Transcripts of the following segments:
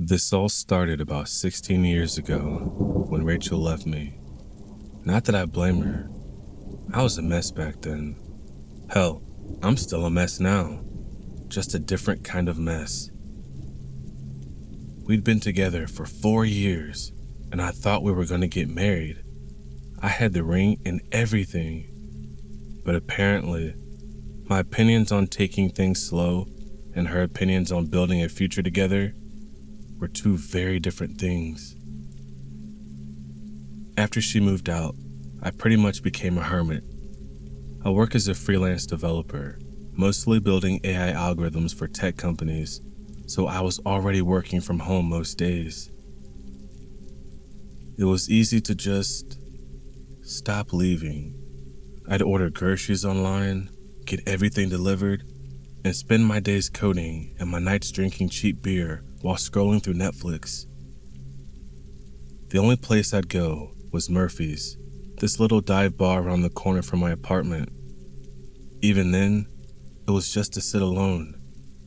This all started about 16 years ago when Rachel left me. Not that I blame her. I was a mess back then. Hell, I'm still a mess now. Just a different kind of mess. We'd been together for 4 years, and I thought we were going to get married. I had the ring and everything. But apparently, my opinions on taking things slow and her opinions on building a future together were two very different things. After she moved out, I pretty much became a hermit. I work as a freelance developer, mostly building AI algorithms for tech companies, so I was already working from home most days. It was easy to just stop leaving. I'd order groceries online, get everything delivered, and spend my days coding and my nights drinking cheap beer while scrolling through Netflix. The only place I'd go was Murphy's, this little dive bar around the corner from my apartment. Even then, it was just to sit alone,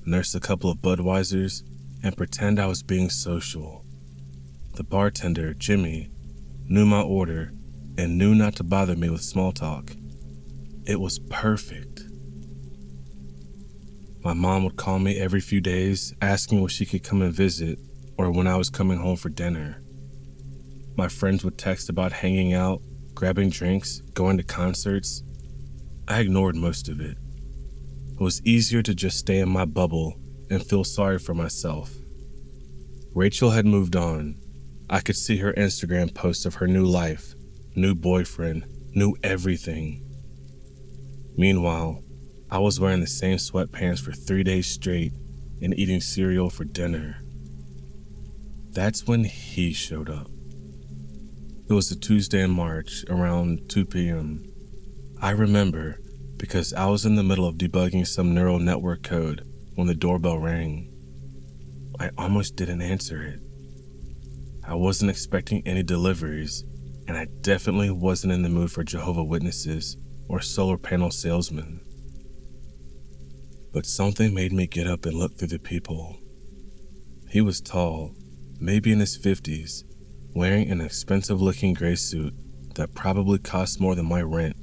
nurse a couple of Budweisers, and pretend I was being social. The bartender, Jimmy, knew my order and knew not to bother me with small talk. It was perfect. My mom would call me every few days, asking when she could come and visit or when I was coming home for dinner. My friends would text about hanging out, grabbing drinks, going to concerts. I ignored most of it. It was easier to just stay in my bubble and feel sorry for myself. Rachel had moved on. I could see her Instagram posts of her new life, new boyfriend, new everything. Meanwhile, I was wearing the same sweatpants for 3 days straight and eating cereal for dinner. That's when he showed up. It was a Tuesday in March, around 2 p.m. I remember because I was in the middle of debugging some neural network code when the doorbell rang. I almost didn't answer it. I wasn't expecting any deliveries, and I definitely wasn't in the mood for Jehovah's Witnesses or solar panel salesmen. But something made me get up and look through the people. He was tall, maybe in his 50s, wearing an expensive-looking gray suit that probably cost more than my rent.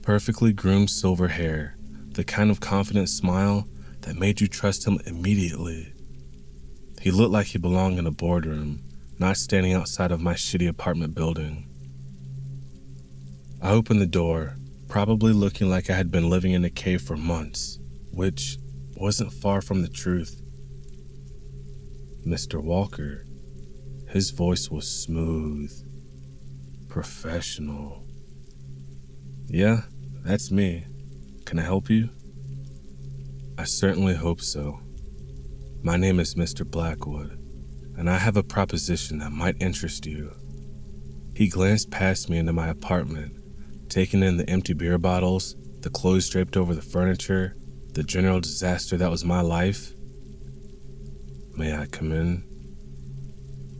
Perfectly groomed silver hair, the kind of confident smile that made you trust him immediately. He looked like he belonged in a boardroom, not standing outside of my shitty apartment building. I opened the door, probably looking like I had been living in a cave for months, which wasn't far from the truth. Mr. Walker. His voice was smooth, professional. Yeah, that's me. Can I help you? I certainly hope so. My name is Mr. Blackwood, and I have a proposition that might interest you. He glanced past me into my apartment, taking in the empty beer bottles, the clothes draped over the furniture, the general disaster that was my life. May I come in?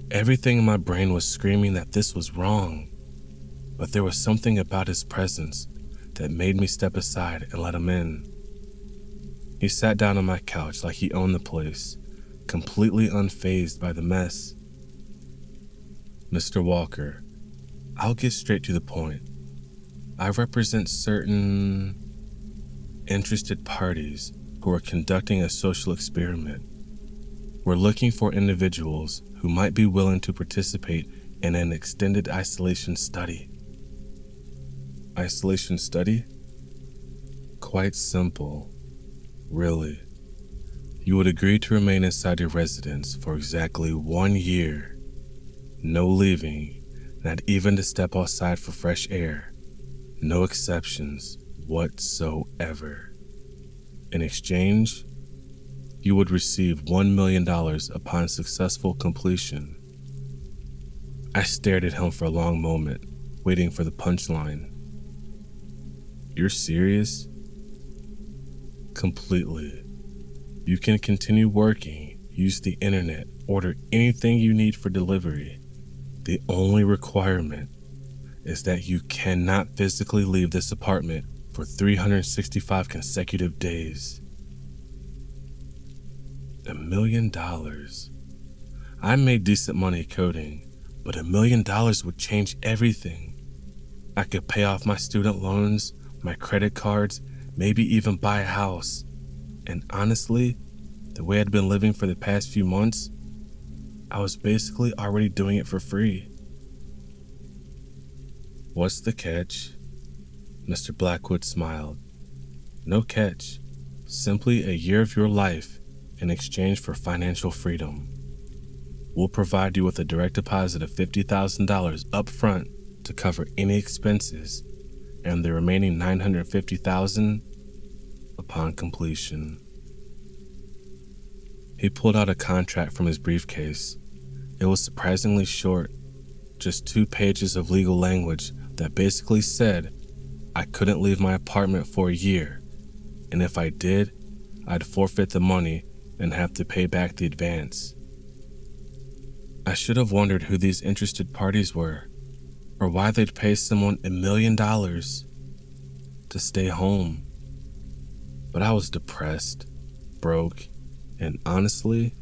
Everything in my brain was screaming that this was wrong, but there was something about his presence that made me step aside and let him in. He sat down on my couch like he owned the place, completely unfazed by the mess. Mr. Walker, I'll get straight to the point. I represent certain interested parties who are conducting a social experiment. We're looking for individuals who might be willing to participate in an extended isolation study. Isolation study? Quite simple, really. You would agree to remain inside your residence for exactly 1 year. No leaving, not even to step outside for fresh air. No exceptions whatsoever. In exchange, you would receive $1 million upon successful completion. I stared at him for a long moment, waiting for the punchline. You're serious? Completely. You can continue working, use the internet, order anything you need for delivery. The only requirement is that you cannot physically leave this apartment for 365 consecutive days. $1 million. I made decent money coding, but $1 million would change everything. I could pay off my student loans, my credit cards, maybe even buy a house. And honestly, the way I'd been living for the past few months, I was basically already doing it for free. What's the catch? Mr. Blackwood smiled. No catch. Simply a year of your life in exchange for financial freedom. We'll provide you with a direct deposit of $50,000 up front to cover any expenses, and the remaining $950,000 upon completion. He pulled out a contract from his briefcase. It was surprisingly short, just 2 pages of legal language that basically said I couldn't leave my apartment for a year, and if I did, I'd forfeit the money and have to pay back the advance. I should have wondered who these interested parties were, or why they'd pay someone $1 million to stay home. But I was depressed, broke, and honestly,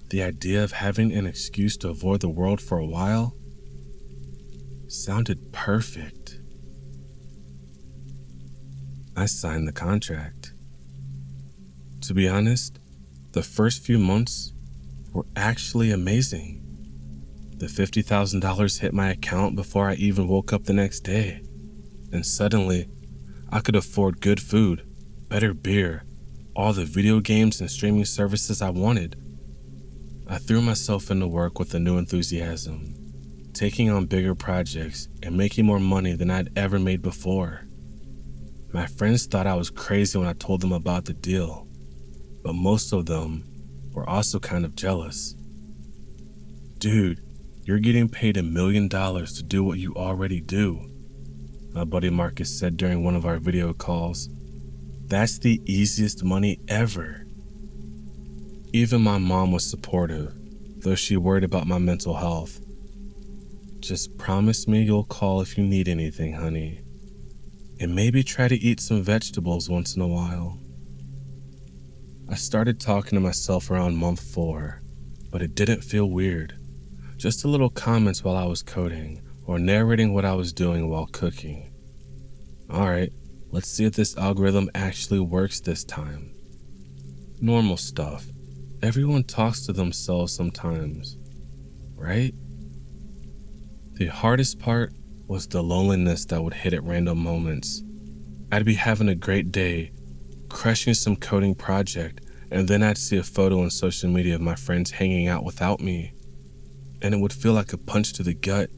the idea of having an excuse to avoid the world for a while sounded perfect. I signed the contract. To be honest, the first few months were actually amazing. The $50,000 hit my account before I even woke up the next day, and suddenly, I could afford good food, better beer, all the video games and streaming services I wanted. I threw myself into work with a new enthusiasm, taking on bigger projects and making more money than I'd ever made before. My friends thought I was crazy when I told them about the deal, but most of them were also kind of jealous. Dude, you're getting paid $1 million to do what you already do, my buddy Marcus said during one of our video calls. That's the easiest money ever. Even my mom was supportive, though she worried about my mental health. Just promise me you'll call if you need anything, honey. And maybe try to eat some vegetables once in a while. I started talking to myself around month 4, but it didn't feel weird. Just a little comments while I was coding, or narrating what I was doing while cooking. Alright, let's see if this algorithm actually works this time. Normal stuff. Everyone talks to themselves sometimes, right? The hardest part was the loneliness that would hit at random moments. I'd be having a great day, crushing some coding project, and then I'd see a photo on social media of my friends hanging out without me, and it would feel like a punch to the gut.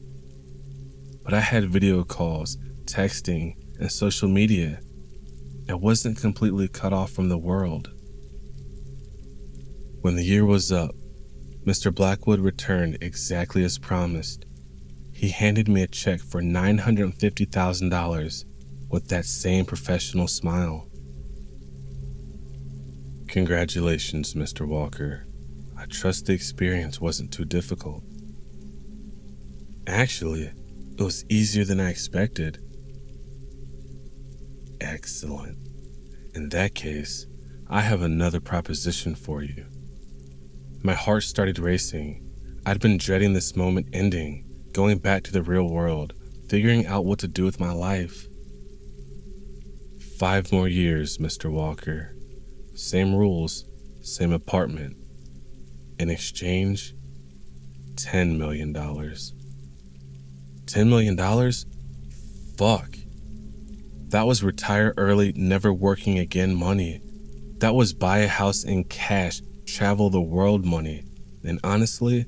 But I had video calls, texting, and social media. I wasn't completely cut off from the world. When the year was up, Mr. Blackwood returned exactly as promised. He handed me a check for $950,000 with that same professional smile. Congratulations, Mr. Walker. I trust the experience wasn't too difficult. Actually, it was easier than I expected. Excellent. In that case, I have another proposition for you. My heart started racing. I'd been dreading this moment ending, going back to the real world, figuring out what to do with my life. 5 more years, Mr. Walker. Same rules, same apartment. In exchange, $10 million. $10 million? Fuck. That was retire early, never working again money. That was buy a house in cash, travel the world money. And honestly,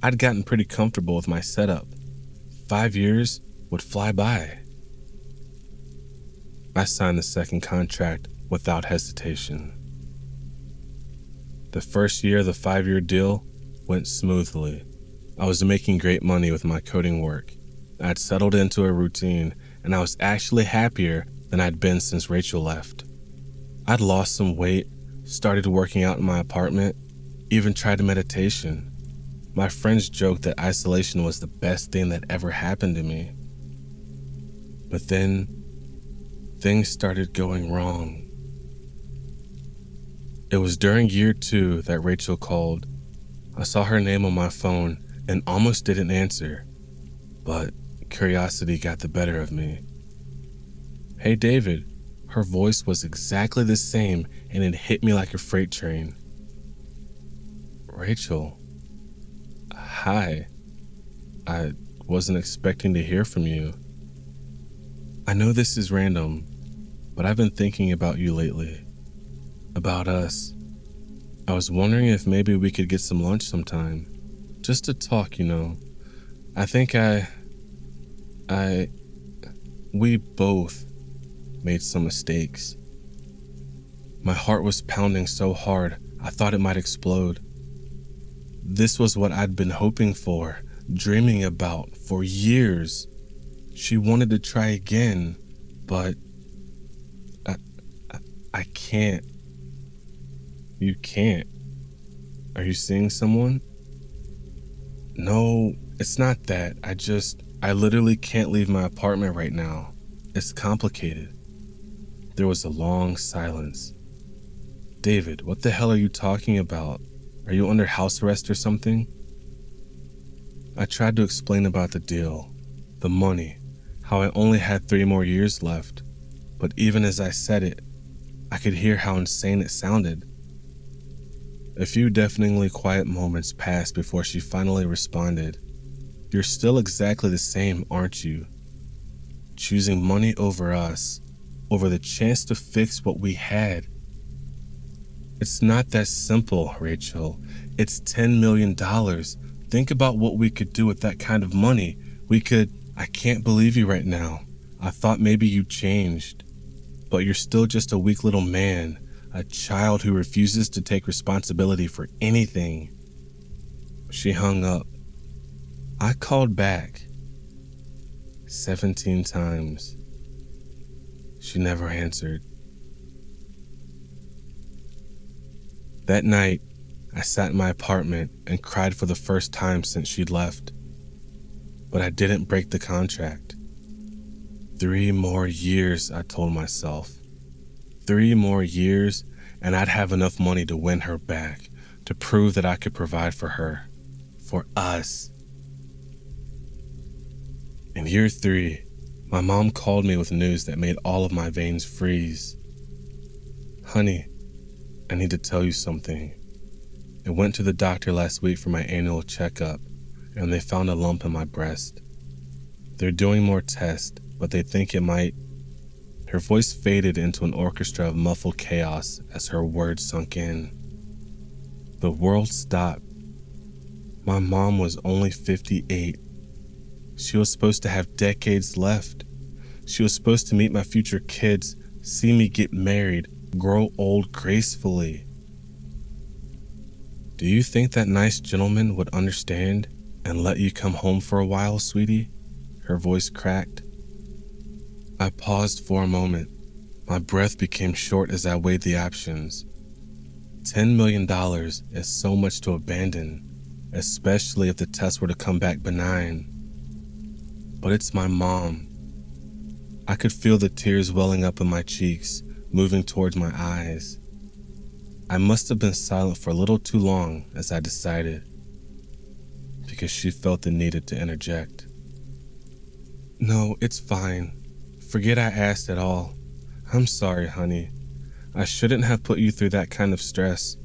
I'd gotten pretty comfortable with my setup. 5 years would fly by. I signed the second contract without hesitation. The first year of the 5-year deal went smoothly. I was making great money with my coding work. I'd settled into a routine, and I was actually happier than I'd been since Rachel left. I'd lost some weight, started working out in my apartment, even tried meditation. My friends joked that isolation was the best thing that ever happened to me. But then, things started going wrong. It was during year 2 that Rachel called. I saw her name on my phone and almost didn't answer, but curiosity got the better of me. "Hey, David." Her voice was exactly the same and it hit me like a freight train. "Rachel. Hi. I wasn't expecting to hear from you. I know this is random, but I've been thinking about you lately. About us. I was wondering if maybe we could get some lunch sometime. Just to talk, you know. I think we both made some mistakes." My heart was pounding so hard, I thought it might explode. This was what I'd been hoping for, dreaming about for years. She wanted to try again, but I can't. You can't. Are you seeing someone? No, it's not that. I literally can't leave my apartment right now. It's complicated. There was a long silence. "David, what the hell are you talking about? Are you under house arrest or something?" I tried to explain about the deal, the money, how I only had 3 more years left, but even as I said it, I could hear how insane it sounded. A few deafeningly quiet moments passed before she finally responded. "You're still exactly the same, aren't you? Choosing money over us, over the chance to fix what we had. It's not that simple, Rachel. It's $10 million. Think about what we could do with that kind of money. I can't believe you right now. I thought maybe you changed. But you're still just a weak little man, a child who refuses to take responsibility for anything." She hung up. I called back 17 times. She never answered. That night, I sat in my apartment and cried for the first time since she'd left. But I didn't break the contract. 3 more years, I told myself. 3 more years, and I'd have enough money to win her back, to prove that I could provide for her, for us. In year 3, my mom called me with news that made all of my veins freeze. "Honey, I need to tell you something. I went to the doctor last week for my annual checkup, and they found a lump in my breast. They're doing more tests, but they think it might..." Her voice faded into an orchestra of muffled chaos as her words sunk in. The world stopped. My mom was only 58. She was supposed to have decades left. She was supposed to meet my future kids, see me get married, grow old gracefully. "Do you think that nice gentleman would understand and let you come home for a while, sweetie?" Her voice cracked. I paused for a moment. My breath became short as I weighed the options. $10 million is so much to abandon, especially if the tests were to come back benign. But it's my mom. I could feel the tears welling up in my cheeks, moving towards my eyes. I must have been silent for a little too long as I decided, because she felt the need to interject. "No, it's fine. Forget I asked at all. I'm sorry, honey. I shouldn't have put you through that kind of stress.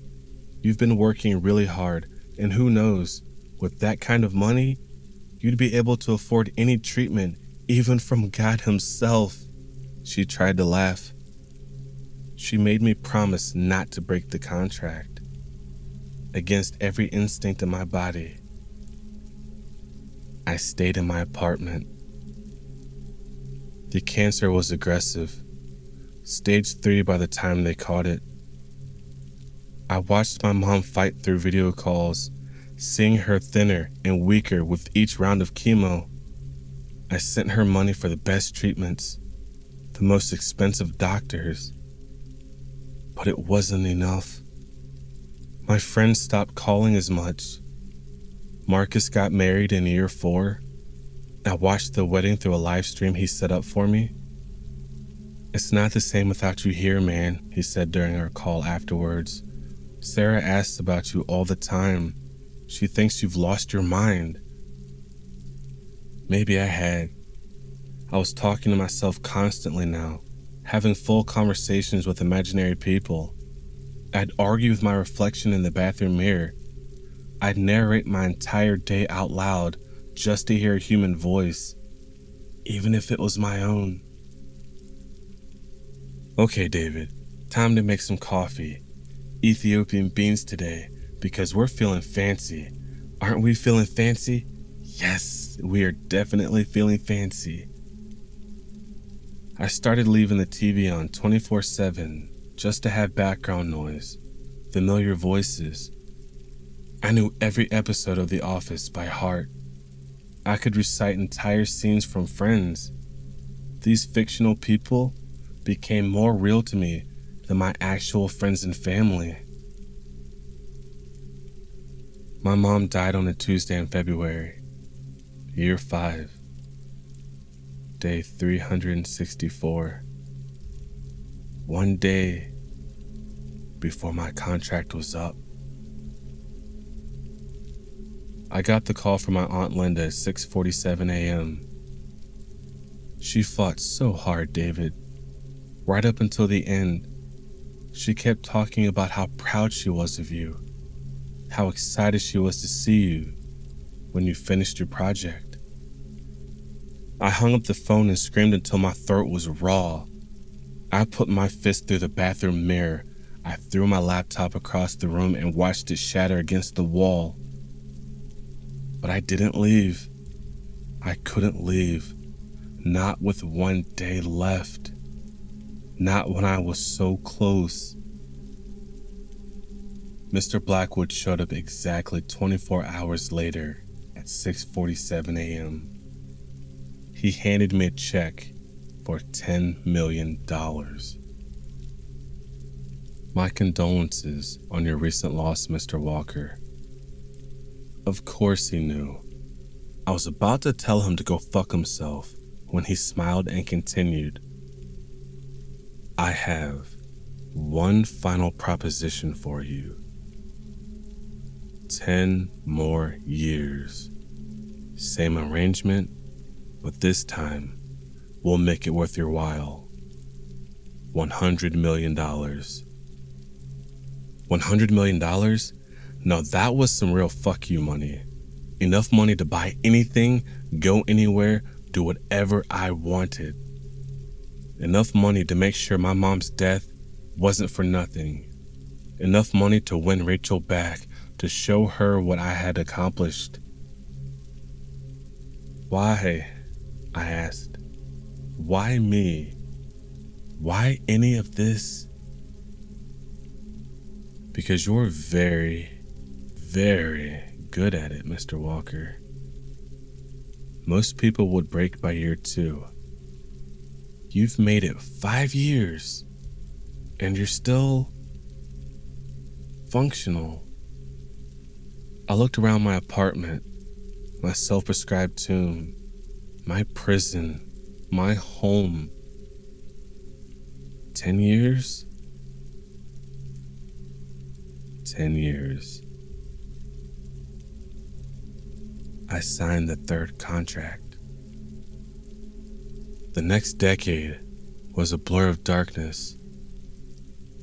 You've been working really hard, and who knows, with that kind of money, you'd be able to afford any treatment, even from God himself." She tried to laugh. She made me promise not to break the contract. Against every instinct in my body, I stayed in my apartment. The cancer was aggressive. Stage 3 by the time they caught it. I watched my mom fight through video calls, seeing her thinner and weaker with each round of chemo. I sent her money for the best treatments, the most expensive doctors. But it wasn't enough. My friends stopped calling as much. Marcus got married in year 4. I watched the wedding through a live stream he set up for me. "It's not the same without you here, man," he said during our call afterwards. "Sarah asks about you all the time. She thinks you've lost your mind. Maybe I had. I was talking to myself constantly now, having full conversations with imaginary people. I'd argue with my reflection in the bathroom mirror. I'd narrate my entire day out loud just to hear a human voice, even if it was my own. Okay, David, time to make some coffee. Ethiopian beans today, because we're feeling fancy. Aren't we feeling fancy? Yes, we are definitely feeling fancy. I started leaving the TV on 24/7 just to have background noise, familiar voices. I knew every episode of The Office by heart. I could recite entire scenes from Friends. These fictional people became more real to me than my actual friends and family. My mom died on a Tuesday in February, year 5, day 364. One day before my contract was up. I got the call from my Aunt Linda at 6:47 a.m. She fought so hard, David. Right up until the end, she kept talking about how proud she was of you, how excited she was to see you when you finished your project. I hung up the phone and screamed until my throat was raw. I put my fist through the bathroom mirror. I threw my laptop across the room and watched it shatter against the wall. But I didn't leave. I couldn't leave. Not with one day left. Not when I was so close. Mr. Blackwood showed up exactly 24 hours later at 6:47 a.m. He handed me a check for $10 million. My condolences on your recent loss, Mr. Walker. Of course he knew. I was about to tell him to go fuck himself when he smiled and continued. I have one final proposition for you. 10 more years. Same arrangement, but this time we'll make it worth your while. $100 million. $100 million? No, that was some real fuck you money. Enough money to buy anything, go anywhere, do whatever I wanted. Enough money to make sure my mom's death wasn't for nothing. Enough money to win Rachel back, to show her what I had accomplished. Why? I asked. Why me? Why any of this? Because you're very, very good at it, Mr. Walker. Most people would break by year 2. You've made it 5 years, and you're still functional. I looked around my apartment, my self-prescribed tomb, my prison, my home. 10 years? 10 years. I signed the 3rd contract. The next decade was a blur of darkness.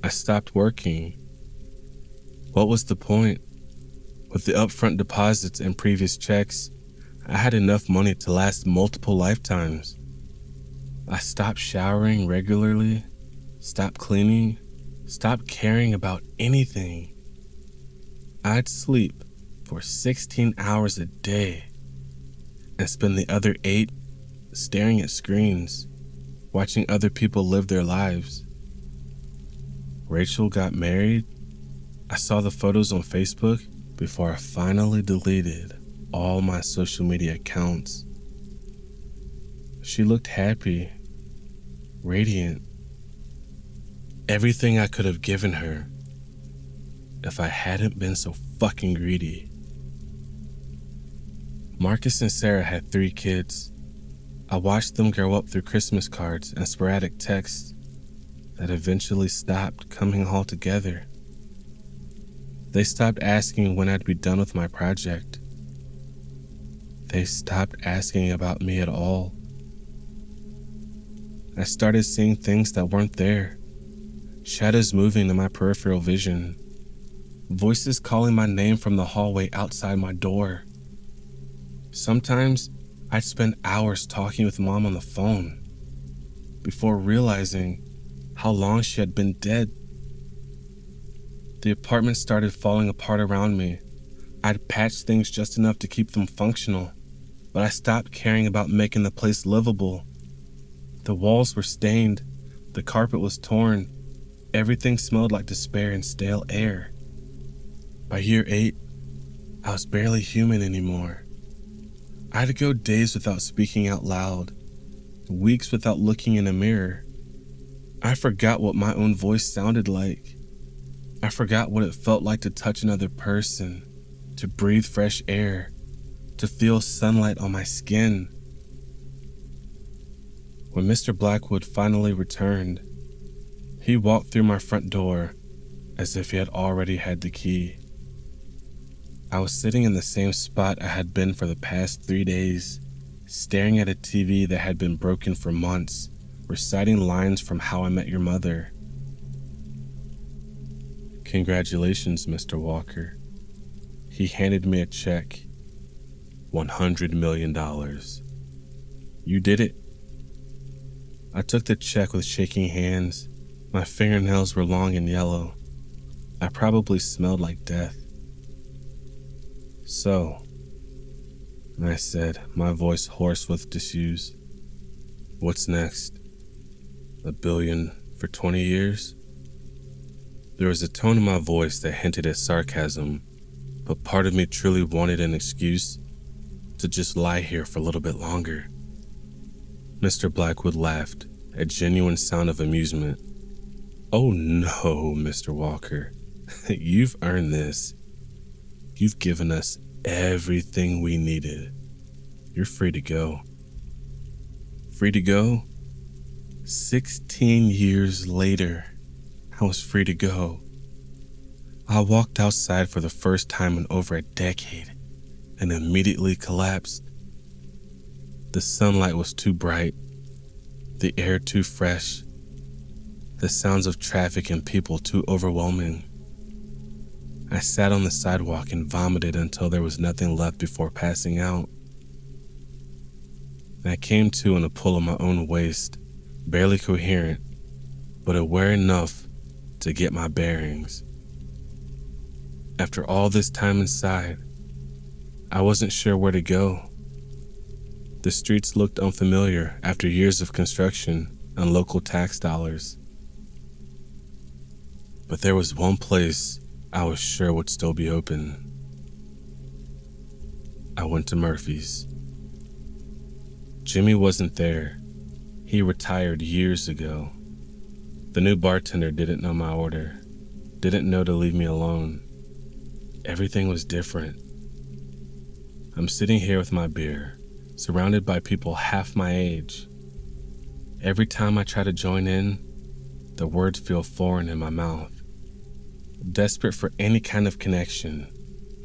I stopped working. What was the point? With the upfront deposits and previous checks, I had enough money to last multiple lifetimes. I stopped showering regularly, stopped cleaning, stopped caring about anything. I'd sleep for 16 hours a day and spend the other 8 staring at screens, watching other people live their lives. Rachel got married. I saw the photos on Facebook before I finally deleted all my social media accounts. She looked happy, radiant. Everything I could have given her if I hadn't been so fucking greedy. Marcus and Sarah had 3 kids. I watched them grow up through Christmas cards and sporadic texts that eventually stopped coming all together. They stopped asking when I'd be done with my project. They stopped asking about me at all. I started seeing things that weren't there. Shadows moving in my peripheral vision. Voices calling my name from the hallway outside my door. Sometimes I'd spend hours talking with Mom on the phone before realizing how long she had been dead. The apartment started falling apart around me. I'd patched things just enough to keep them functional, but I stopped caring about making the place livable. The walls were stained, the carpet was torn, everything smelled like despair and stale air. By year 8, I was barely human anymore. I'd go days without speaking out loud, weeks without looking in a mirror. I forgot what my own voice sounded like. I forgot what it felt like to touch another person, to breathe fresh air, to feel sunlight on my skin. When Mr. Blackwood finally returned, he walked through my front door as if he had already had the key. I was sitting in the same spot I had been for the past 3 days, staring at a TV that had been broken for months, reciting lines from How I Met Your Mother. Congratulations, Mr. Walker. He handed me a check. $100 million. You did it. I took the check with shaking hands. My fingernails were long and yellow. I probably smelled like death. So, I said, my voice hoarse with disuse. What's next? $1 billion for 20 years? There was a tone in my voice that hinted at sarcasm, but part of me truly wanted an excuse to just lie here for a little bit longer. Mr. Blackwood laughed, a genuine sound of amusement. Oh no, Mr. Walker. You've earned this. You've given us everything we needed. You're free to go. Free to go? 16 years later, I was free to go. I walked outside for the first time in over a decade and immediately collapsed. The sunlight was too bright, the air too fresh, the sounds of traffic and people too overwhelming. I sat on the sidewalk and vomited until there was nothing left before passing out. I came to in a pull of my own waist, barely coherent, but aware enough to get my bearings. After all this time inside, I wasn't sure where to go. The streets looked unfamiliar after years of construction and local tax dollars. But there was one place I was sure would still be open. I went to Murphy's. Jimmy wasn't there. He retired years ago. The new bartender didn't know my order, didn't know to leave me alone. Everything was different. I'm sitting here with my beer, surrounded by people half my age. Every time I try to join in, the words feel foreign in my mouth. Desperate for any kind of connection,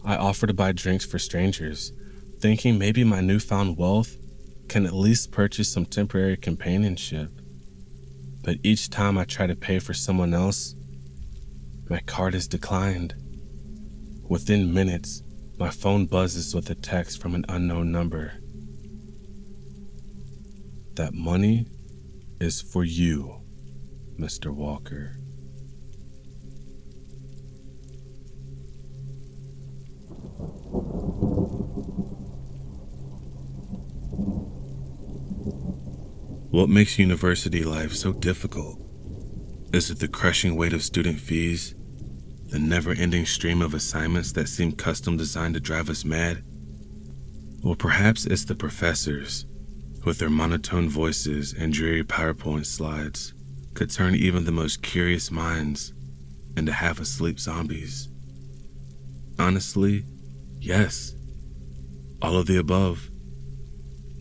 I offer to buy drinks for strangers, thinking maybe my newfound wealth can at least purchase some temporary companionship. But each time I try to pay for someone else, my card is declined. Within minutes, my phone buzzes with a text from an unknown number. That money is for you, Mr. Walker. What makes university life so difficult? Is it the crushing weight of student fees? The never-ending stream of assignments that seem custom designed to drive us mad? Or perhaps it's the professors, with their monotone voices and dreary PowerPoint slides, could turn even the most curious minds into half-asleep zombies. Honestly, yes, all of the above.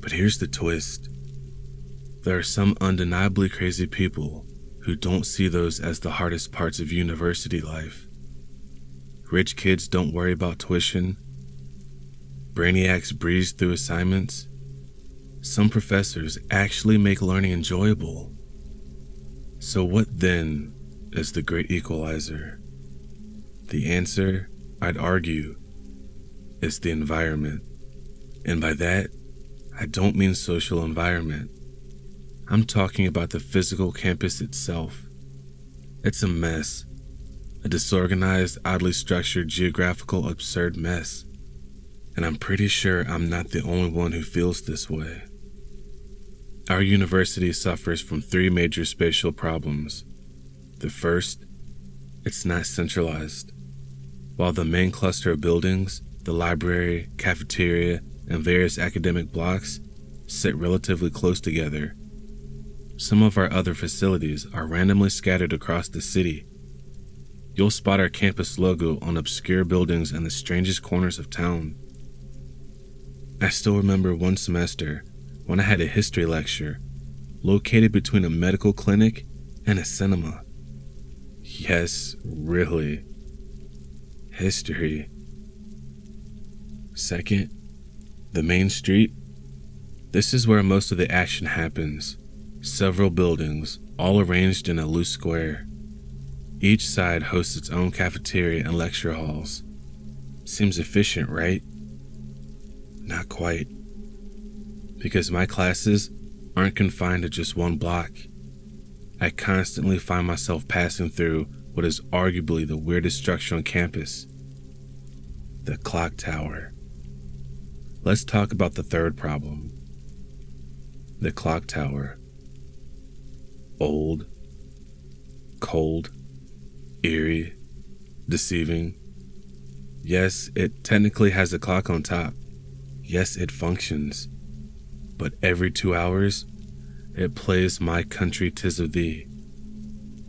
But here's the twist. There are some undeniably crazy people who don't see those as the hardest parts of university life. Rich kids don't worry about tuition. Brainiacs breeze through assignments. Some professors actually make learning enjoyable. So what then is the great equalizer? The answer, I'd argue, is the environment. And by that, I don't mean social environment. I'm talking about the physical campus itself. It's a mess. A disorganized, oddly structured, geographical, absurd mess. And I'm pretty sure I'm not the only one who feels this way. Our university suffers from 3 major spatial problems. The first, it's not centralized. While the main cluster of buildings, the library, cafeteria, and various academic blocks, sit relatively close together, some of our other facilities are randomly scattered across the city. You'll spot our campus logo on obscure buildings in the strangest corners of town. I still remember one semester when I had a history lecture located between a medical clinic and a cinema. Yes, really. History. Second, the main street. This is where most of the action happens. Several buildings, all arranged in a loose square. Each side hosts its own cafeteria and lecture halls. Seems efficient, right? Not quite. Because my classes aren't confined to just one block. I constantly find myself passing through what is arguably the weirdest structure on campus, the clock tower. Let's talk about the third problem. The clock tower. Old, cold, eerie, deceiving. Yes, it technically has a clock on top. Yes, it functions. But every 2 hours, it plays My Country 'Tis of Thee.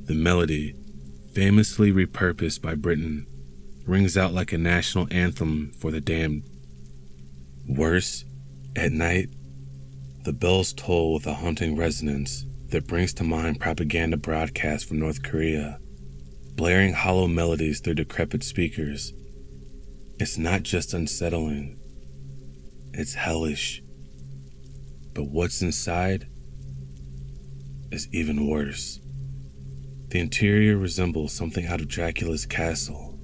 The melody, famously repurposed by Britain, rings out like a national anthem for the damned. Worse, at night, the bells toll with a haunting resonance that brings to mind propaganda broadcasts from North Korea, blaring hollow melodies through decrepit speakers. It's not just unsettling, it's hellish. But what's inside is even worse. The interior resembles something out of Dracula's castle,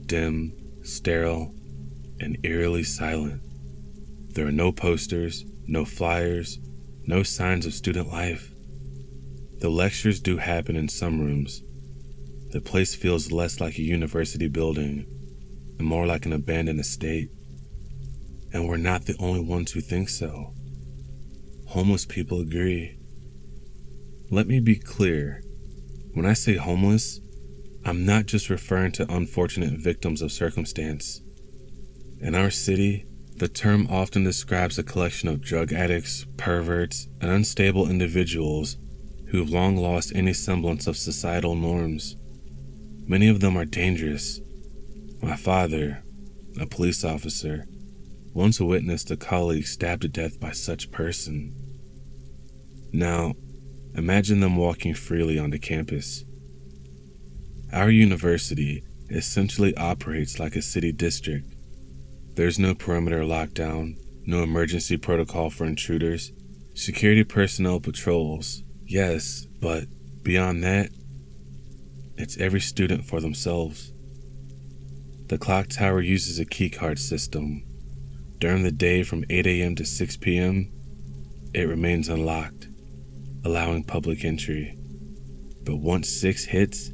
dim, sterile, and eerily silent. There are no posters, no flyers, no signs of student life. The lectures do happen in some rooms. The place feels less like a university building and more like an abandoned estate. And we're not the only ones who think so. Homeless people agree. Let me be clear. When I say homeless, I'm not just referring to unfortunate victims of circumstance. In our city, the term often describes a collection of drug addicts, perverts, and unstable individuals who've long lost any semblance of societal norms. Many of them are dangerous. My father, a police officer, once witnessed a colleague stabbed to death by such person. Now, imagine them walking freely onto campus. Our university essentially operates like a city district. There's no perimeter lockdown, no emergency protocol for intruders. Security personnel patrols, yes, but beyond that, it's every student for themselves. The clock tower uses a keycard system. During the day from 8 a.m. to 6 p.m., it remains unlocked, allowing public entry. But once 6 hits,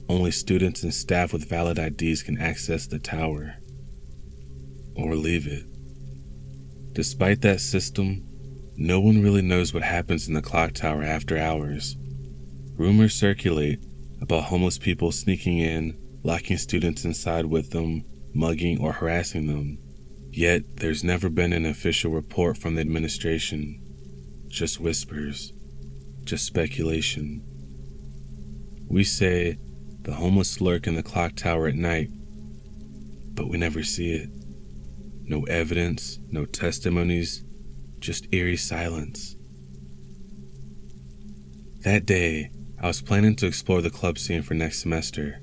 only students and staff with valid IDs can access the tower. Or leave it. Despite that system, no one really knows what happens in the clock tower after hours. Rumors circulate about homeless people sneaking in, locking students inside with them, mugging or harassing them. Yet, there's never been an official report from the administration. Just whispers. Just speculation. We say the homeless lurk in the clock tower at night, but we never see it. No evidence, no testimonies, just eerie silence. That day, I was planning to explore the club scene for next semester.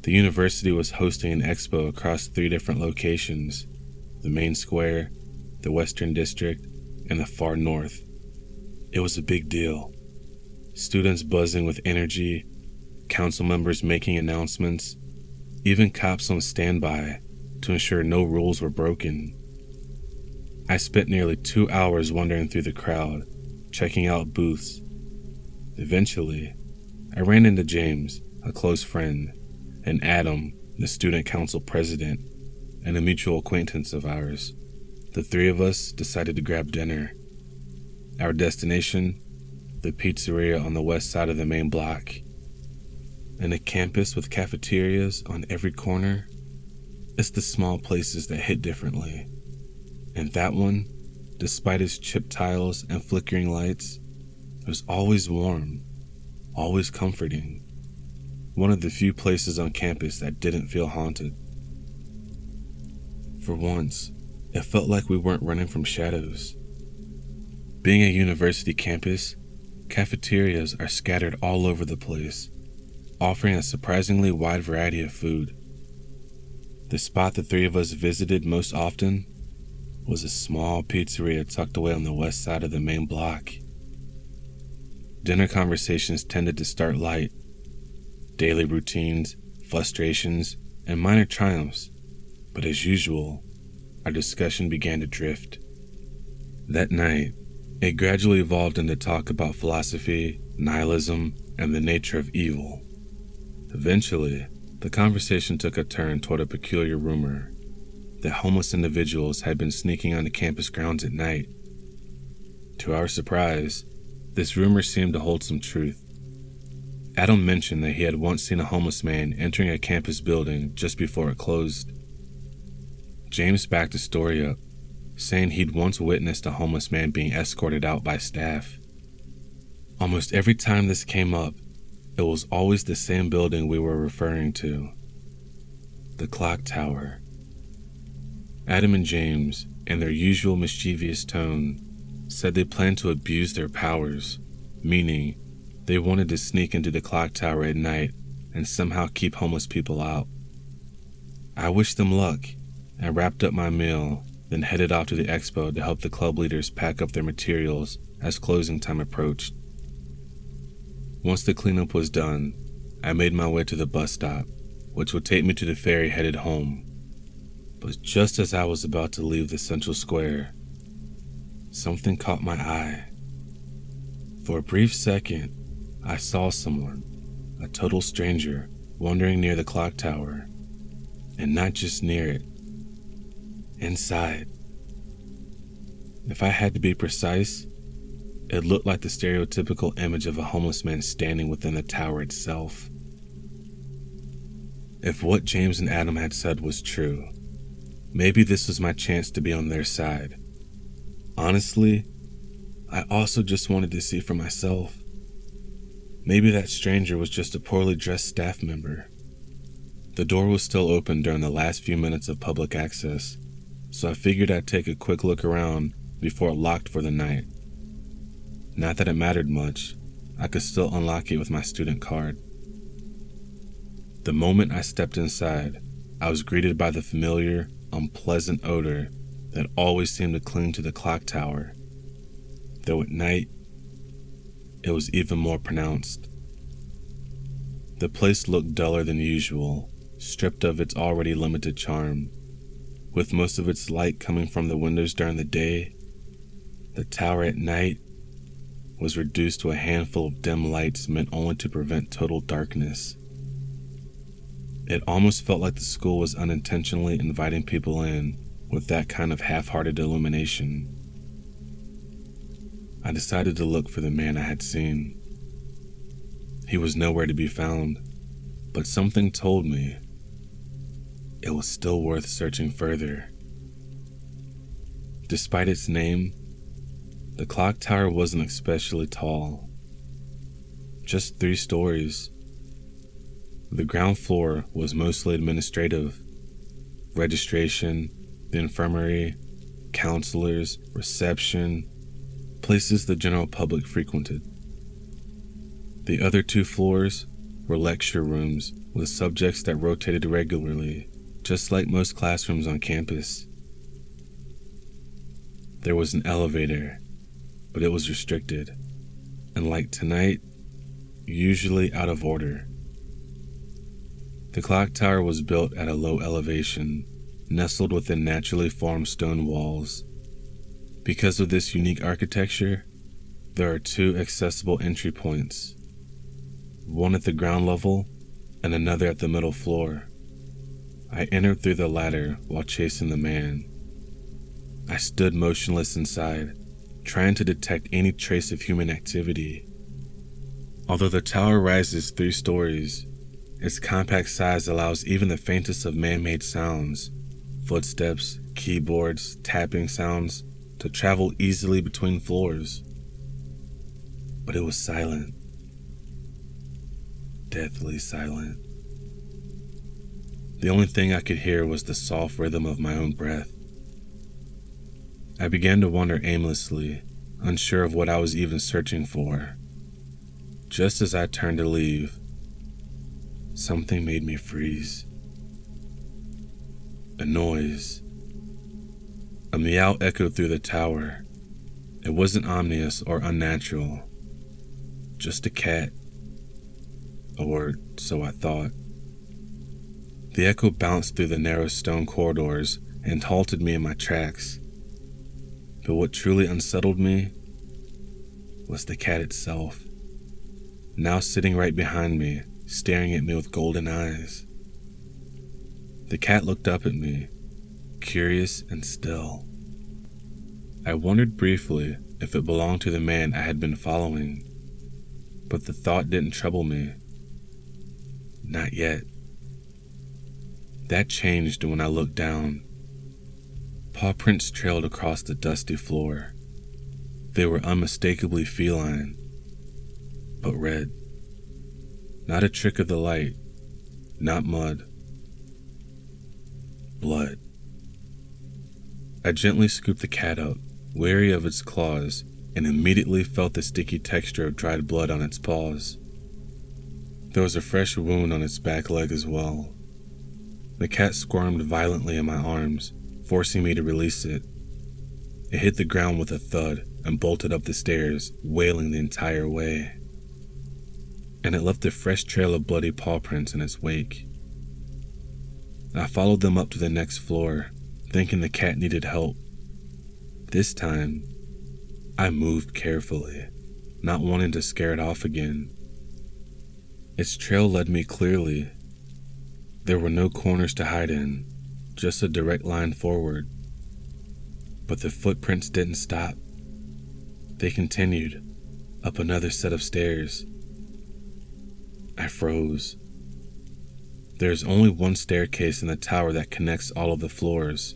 The university was hosting an expo across 3 different locations: the main square, the Western District, and the far north. It was a big deal. Students buzzing with energy, council members making announcements, even cops on standby to ensure no rules were broken. I spent nearly 2 hours wandering through the crowd, checking out booths. Eventually, I ran into James, a close friend, and Adam, the student council president, and a mutual acquaintance of ours. The 3 of us decided to grab dinner. Our destination, the pizzeria on the west side of the main block. In a campus with cafeterias on every corner, it's the small places that hit differently. And that one, despite its chipped tiles and flickering lights, was always warm, always comforting. One of the few places on campus that didn't feel haunted. For once, it felt like we weren't running from shadows. Being a university campus, cafeterias are scattered all over the place, offering a surprisingly wide variety of food. The spot the 3 of us visited most often was a small pizzeria tucked away on the west side of the main block. Dinner conversations tended to start light. Daily routines, frustrations, and minor triumphs, but as usual, our discussion began to drift. That night, it gradually evolved into talk about philosophy, nihilism, and the nature of evil. Eventually, the conversation took a turn toward a peculiar rumor that homeless individuals had been sneaking onto campus grounds at night. To our surprise, this rumor seemed to hold some truth. Adam mentioned that he had once seen a homeless man entering a campus building just before it closed. James backed the story up, saying he'd once witnessed a homeless man being escorted out by staff. Almost every time this came up, it was always the same building we were referring to: the clock tower. Adam and James, in their usual mischievous tone, said they planned to abuse their powers, meaning they wanted to sneak into the clock tower at night and somehow keep homeless people out. I wished them luck and wrapped up my meal, then headed off to the expo to help the club leaders pack up their materials as closing time approached. Once the cleanup was done, I made my way to the bus stop, which would take me to the ferry headed home. But just as I was about to leave the central square, something caught my eye. For a brief second, I saw someone, a total stranger, wandering near the clock tower, and not just near it, inside. If I had to be precise, it looked like the stereotypical image of a homeless man standing within the tower itself. If what James and Adam had said was true, maybe this was my chance to be on their side. Honestly, I also just wanted to see for myself. Maybe that stranger was just a poorly dressed staff member. The door was still open during the last few minutes of public access, so I figured I'd take a quick look around before it locked for the night. Not that it mattered much, I could still unlock it with my student card. The moment I stepped inside, I was greeted by the familiar, unpleasant odor that always seemed to cling to the clock tower, though at night, it was even more pronounced. The place looked duller than usual, stripped of its already limited charm. With most of its light coming from the windows during the day, the tower at night was reduced to a handful of dim lights meant only to prevent total darkness. It almost felt like the school was unintentionally inviting people in with that kind of half-hearted illumination. I decided to look for the man I had seen. He was nowhere to be found, but something told me it was still worth searching further. Despite its name, the clock tower wasn't especially tall. Just 3 stories. The ground floor was mostly administrative. Registration, the infirmary, counselors, reception, places the general public frequented. The other 2 floors were lecture rooms with subjects that rotated regularly, just like most classrooms on campus. There was an elevator, but it was restricted, and like tonight, usually out of order. The clock tower was built at a low elevation, nestled within naturally formed stone walls. Because of this unique architecture, there are 2 accessible entry points, one at the ground level and another at the middle floor. I entered through the latter while chasing the man. I stood motionless inside, trying to detect any trace of human activity. Although the tower rises 3 stories, its compact size allows even the faintest of man-made sounds, footsteps, keyboards, tapping sounds, to travel easily between floors. But it was silent. Deathly silent. The only thing I could hear was the soft rhythm of my own breath. I began to wander aimlessly, unsure of what I was even searching for. Just as I turned to leave, something made me freeze. A noise. A meow echoed through the tower. It wasn't ominous or unnatural. Just a cat. Or so I thought. The echo bounced through the narrow stone corridors and halted me in my tracks. But what truly unsettled me was the cat itself, now sitting right behind me, staring at me with golden eyes. The cat looked up at me, curious and still. I wondered briefly if it belonged to the man I had been following, but the thought didn't trouble me. Not yet. That changed when I looked down. Paw prints trailed across the dusty floor. They were unmistakably feline, but red. Not a trick of the light, not mud. Blood. I gently scooped the cat up, wary of its claws, and immediately felt the sticky texture of dried blood on its paws. There was a fresh wound on its back leg as well. The cat squirmed violently in my arms, forcing me to release it. It hit the ground with a thud and bolted up the stairs, wailing the entire way. And it left a fresh trail of bloody paw prints in its wake. I followed them up to the next floor, thinking the cat needed help. This time, I moved carefully, not wanting to scare it off again. Its trail led me clearly. There were no corners to hide in, just a direct line forward. But the footprints didn't stop. They continued, up another set of stairs. I froze. There's only one staircase in the tower that connects all of the floors,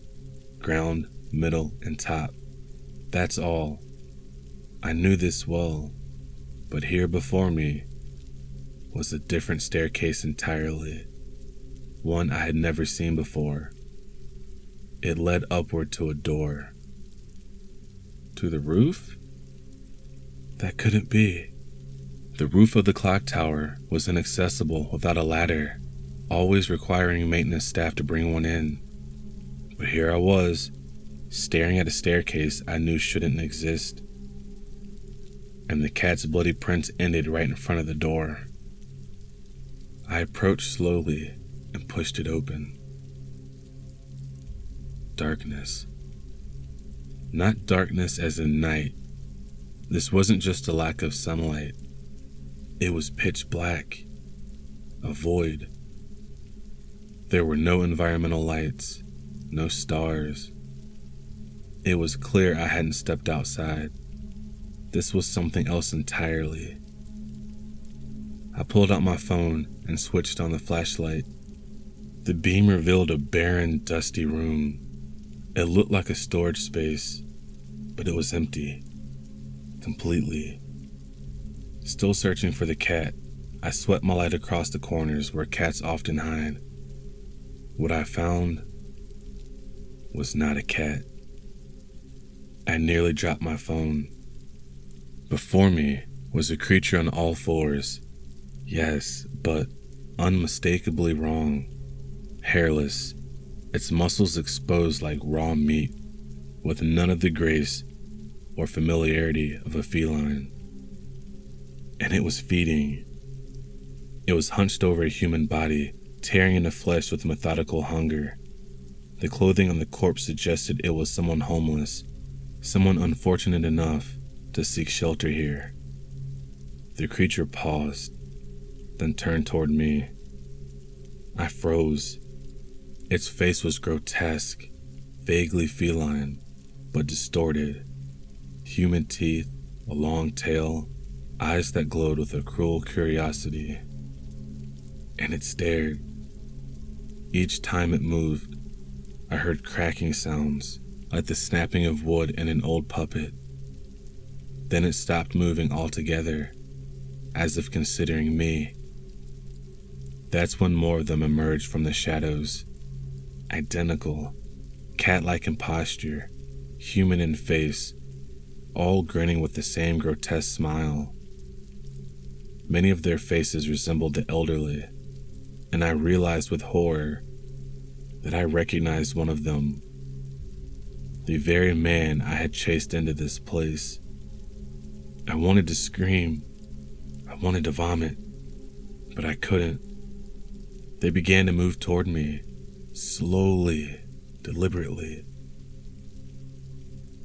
ground, middle, and top. That's all. I knew this well, but here before me was a different staircase entirely, one I had never seen before. It led upward to a door. To the roof? That couldn't be. The roof of the clock tower was inaccessible without a ladder, always requiring maintenance staff to bring one in. But here I was, staring at a staircase I knew shouldn't exist. And the cat's bloody prints ended right in front of the door. I approached slowly and pushed it open. Darkness. Not darkness as in night. This wasn't just a lack of sunlight. It was pitch black. A void. There were no environmental lights, no stars. It was clear I hadn't stepped outside. This was something else entirely. I pulled out my phone and switched on the flashlight. The beam revealed a barren, dusty room. It looked like a storage space, but it was empty. Completely. Still searching for the cat, I swept my light across the corners where cats often hide. What I found was not a cat. I nearly dropped my phone. Before me was a creature on all fours. Yes, but unmistakably wrong. Hairless, its muscles exposed like raw meat, with none of the grace or familiarity of a feline. And it was feeding. It was hunched over a human body, tearing into flesh with methodical hunger. The clothing on the corpse suggested it was someone homeless, someone unfortunate enough to seek shelter here. The creature paused, then turned toward me. I froze. Its face was grotesque, vaguely feline, but distorted. Human teeth, a long tail, eyes that glowed with a cruel curiosity. And it stared. Each time it moved, I heard cracking sounds, like the snapping of wood in an old puppet. Then it stopped moving altogether, as if considering me. That's when more of them emerged from the shadows. Identical, cat-like in posture, human in face, all grinning with the same grotesque smile. Many of their faces resembled the elderly, and I realized with horror that I recognized one of them. The very man I had chased into this place. I wanted to scream. I wanted to vomit, but I couldn't. They began to move toward me, slowly, deliberately.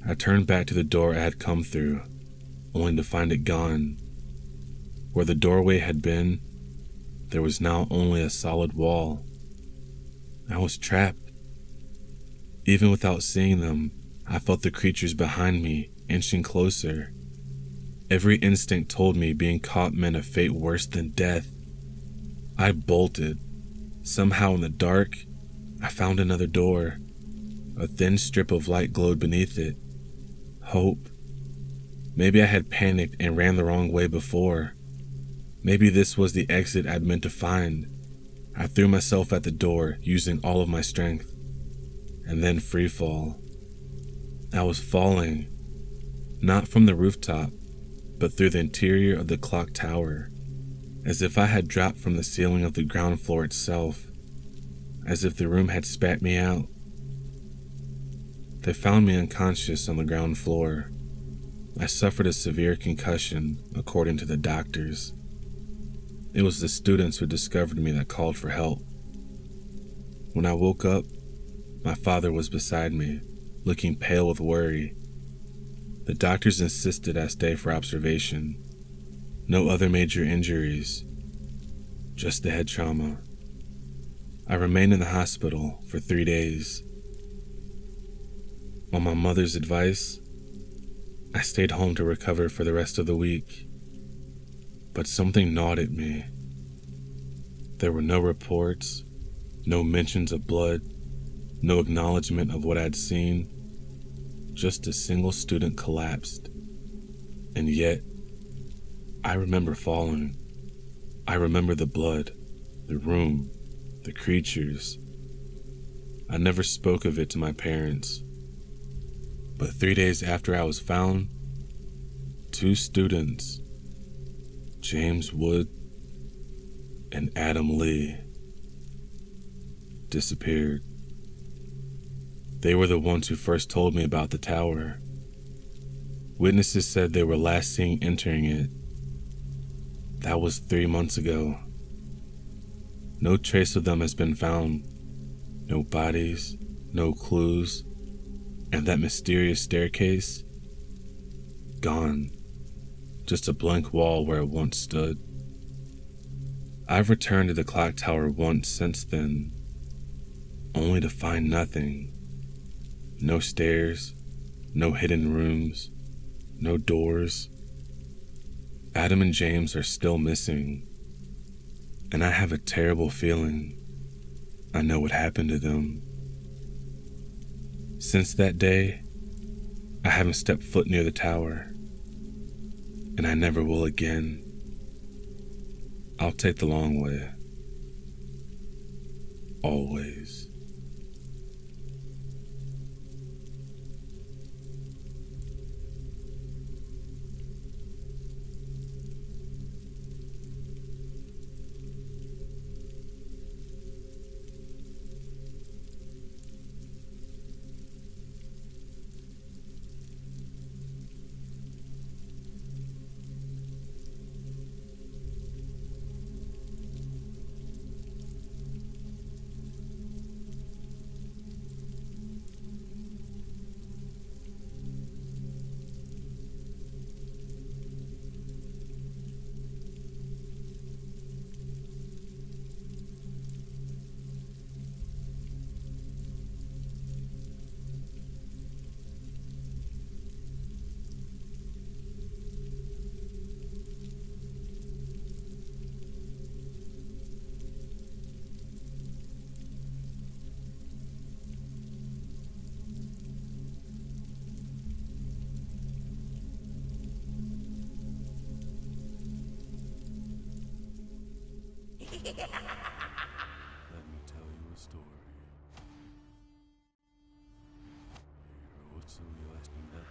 I turned back to the door I had come through, only to find it gone. Where the doorway had been, there was now only a solid wall. I was trapped. Even without seeing them, I felt the creatures behind me inching closer. Every instinct told me being caught meant a fate worse than death. I bolted. Somehow in the dark, I found another door. A thin strip of light glowed beneath it. Hope. Maybe I had panicked and ran the wrong way before. Maybe this was the exit I'd meant to find. I threw myself at the door, using all of my strength. And then free fall. I was falling. Not from the rooftop, but through the interior of the clock tower. As if I had dropped from the ceiling of the ground floor itself. As if the room had spat me out. They found me unconscious on the ground floor. I suffered a severe concussion, according to the doctors. It was the students who discovered me that called for help. When I woke up, my father was beside me, looking pale with worry. The doctors insisted I stay for observation. No other major injuries, just the head trauma. I remained in the hospital for 3 days. On my mother's advice, I stayed home to recover for the rest of the week. But something gnawed at me. There were no reports, no mentions of blood, no acknowledgement of what I'd seen. Just a single student collapsed. And yet, I remember falling. I remember the blood, the room, the creatures. I never spoke of it to my parents. But 3 days after I was found, 2 students, James Wood and Adam Lee, disappeared. They were the ones who first told me about the tower. Witnesses said they were last seen entering it. That was 3 months ago. No trace of them has been found. No bodies, no clues, and that mysterious staircase? Gone. Just a blank wall where it once stood. I've returned to the clock tower once since then, only to find nothing. No stairs, no hidden rooms, no doors. Adam and James are still missing, and I have a terrible feeling I know what happened to them. Since that day, I haven't stepped foot near the tower, and I never will again. I'll take the long way. Always. Let me tell you a story. What's so you asking that?